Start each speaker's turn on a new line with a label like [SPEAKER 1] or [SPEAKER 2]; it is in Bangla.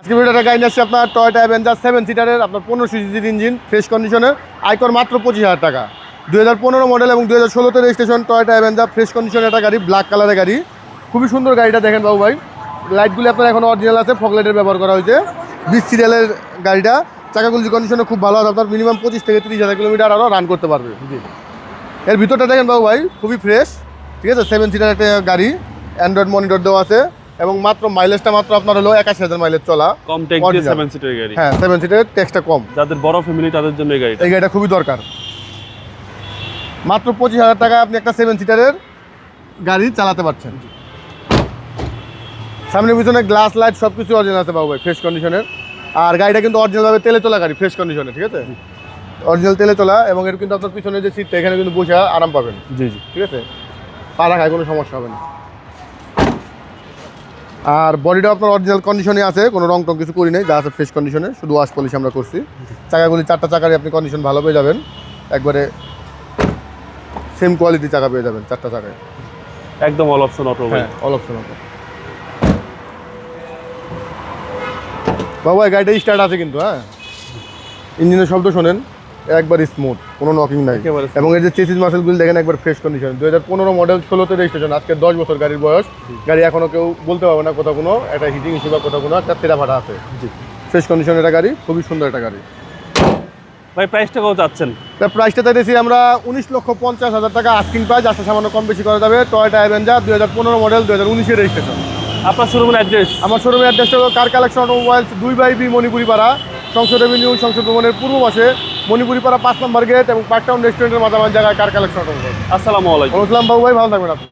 [SPEAKER 1] আজকে ভিডিওটা গাড়ি নিয়ে আসছে আপনার টয়োটা অ্যাভেঞ্জার 7 সিটারের আপনার 1500 সিসির ইঞ্জিন ফ্রেশ কন্ডিশনের আয়কর মাত্র 25,000 টাকা 2015 মডেল এবং 2016তে রেজিস্ট্রেশন টয়োটা অ্যাভেঞ্জার ফ্রেশ কন্ডিশনের একটা গাড়ি, ব্ল্যাক কালারের গাড়ি। খুবই সুন্দর গাড়িটা, দেখেন বাবু ভাই। লাইটগুলি আপনার এখন অরিজিনাল আছে, ফগ লাইটের ব্যবহার করা হয়েছে। 20 সিরিয়ালের গাড়িটা, চাকাগুলি কন্ডিশনে খুব ভালো আছে। আপনার মিনিমাম 25 থেকে 30,000 কিলোমিটার আরও রান করতে পারবে। এর ভিতরটা দেখেন বাবু ভাই, খুবই ফ্রেশ, ঠিক আছে। 7 সিটার একটা গাড়ি, অ্যান্ড্রয়েড মনিটর দেওয়া আছে এবং মাত্র মাইলেজটা মাত্র আপনার হলো 81,000 মাইলেজ চলা।
[SPEAKER 2] কম ট্যাক্স দিয়ে 7 সিটার গাড়ি।
[SPEAKER 1] হ্যাঁ, 7 সিটারের ট্যাক্সটা কম,
[SPEAKER 2] যাদের বড় ফ্যামিলি তাদের জন্য এই গাড়িটা
[SPEAKER 1] খুবই দরকার। মাত্র 25,000 টাকা আপনি একটা 7 সিটারের গাড়ি চালাতে পারছেন। সামনে পিছনে গ্লাস লাইট সব কিছু অরিজিনাল আছে বাবু ভাই, ফ্রেশ কন্ডিশনের। আর গাড়িটা কিন্তু অরিজিনালভাবে তেলে চলা গাড়ি, ফ্রেশ কন্ডিশনে, ঠিক আছে। অরিজিনাল তেলে চলা এবং এর কিন্তু আপনার পিছনে যে সিটটা, এখানে কিন্তু বসে আরাম পাবেন।
[SPEAKER 2] জি জি,
[SPEAKER 1] ঠিক আছে, পা রাখায় কোনো সমস্যা হবে না। আর বডিটা আপনার অরিজিনাল কন্ডিশনে আছে, কোনো রং টং কিছু করি নেই, যা আছে ফ্রেশ কন্ডিশনে, শুধু ওয়াশ পলিশ আমরা করছি। চাকাগুলি 4টা চাকারই আপনি কন্ডিশন ভালো পেয়ে যাবেন, একবারে সেম কোয়ালিটি চাকা পেয়ে যাবেন 4টা চাকায়,
[SPEAKER 2] একদম অল অপশন অটো।
[SPEAKER 1] হ্যাঁ, অল অপশন অটো। বাবা গাড়িটা স্টার্ট আছে কিন্তু, হ্যাঁ, ইঞ্জিনের শব্দ শোনেন, একবার স্মুথ, কোনো নকিং নাই। এবং এই যে চেসিস মাসেলগুলি দেখেন, একবার ফ্রেশ কন্ডিশন। 2015 মডেল, 16তে রেজিস্ট্রেশন, আজকে 10 বছর গাড়ির বয়স। গাড়ি এখনও কেউ বলতে পারবে না কোথাও কোনো একটা হিটিং ইস্যু বা কোথাও কোনো একটা তেরা ফাটা আছে। ফ্রেশ কন্ডিশনের একটা গাড়ি, খুবই সুন্দর একটা গাড়ি।
[SPEAKER 2] ভাই প্রাইসটা কত চাচ্ছেন?
[SPEAKER 1] প্রাইসটা চাইতেছি আমরা 19,50,000 টাকা আস্কিং প্রাইস, আসলে সামান্য কম বেশি করা যাবে। টয়োটা অ্যাভেঞ্জার 2015 মডেল, 2019-এর রেজিস্ট্রেশন।
[SPEAKER 2] আপনার শোরুমের অ্যাড্রেস?
[SPEAKER 1] আমার শোরুমের অ্যাড্রেসটা হলো car collection automobiles, 2/B Manipuri পাড়া, সংসদ এভিনিউ, সংসদ ভবনের পূর্ব পাশে, মণিপুরি পাড়া 5 নম্বর গেট এবং পার্ক টাউন রেস্টুরেন্টের মাঝামাঝি জায়গায় কার কালেকশন অটোমোবাইল।
[SPEAKER 2] আসসালামু আলাইকুম।
[SPEAKER 1] আসসালাম বাবু ভাই, ভালো থাকবেন আপনি।